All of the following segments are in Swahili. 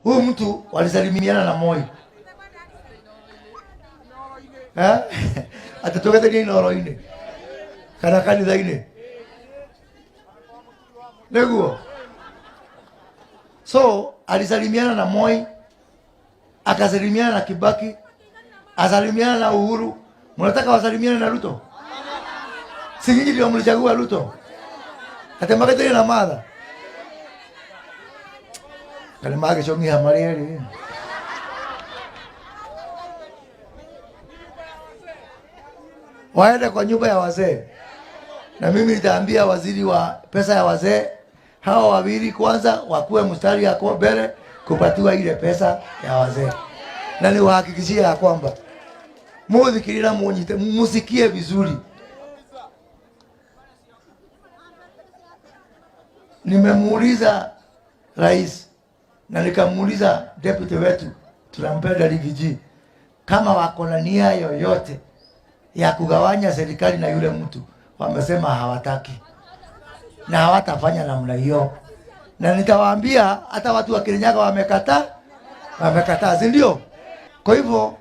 Huyu mtu walisalimiana na Moi. Atatoka tena Noroine. Kana kanitha ine. Neguo. So, alisalimiana na Moi, akasalimiana na Kibaki, asalimiana na Uhuru. Mnataka wasalimiane na Ruto? Si nyinyi ndio mlichagua Ruto? Atemaka tena na Martha. Kalimage chongi hamari. Waende kwa nyumba ya wazee. Na mimi nitaambia waziri wa pesa ya wazee, hawa wawili kwanza wakuwe mstari yako mbele kupatiwa ile pesa ya wazee. Na niwahakikishie ya kwamba muthikirira munyite musikie vizuri. Nimemuuliza rais na nikamuuliza deputy wetu tunampenda Rigiji kama wako na nia yoyote ya kugawanya serikali na yule mtu. Wamesema hawataki na hawatafanya namna hiyo, na nitawaambia hata watu wa Kirinyaga wamekataa, si ndio? Kwa hivyo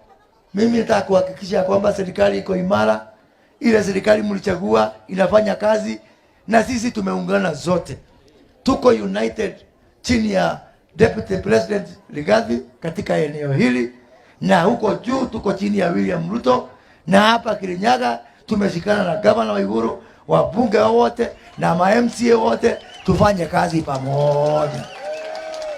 mimi nataka kuhakikisha kwamba serikali iko imara. Ile serikali mlichagua inafanya kazi, na sisi tumeungana zote, tuko united chini ya Deputy President Rigathi katika eneo hili, na huko juu tuko chini ya William Ruto, na hapa Kirinyaga tumeshikana na Gavana Waiguru, wabunge wote na ma MCA wote, tufanye kazi pamoja.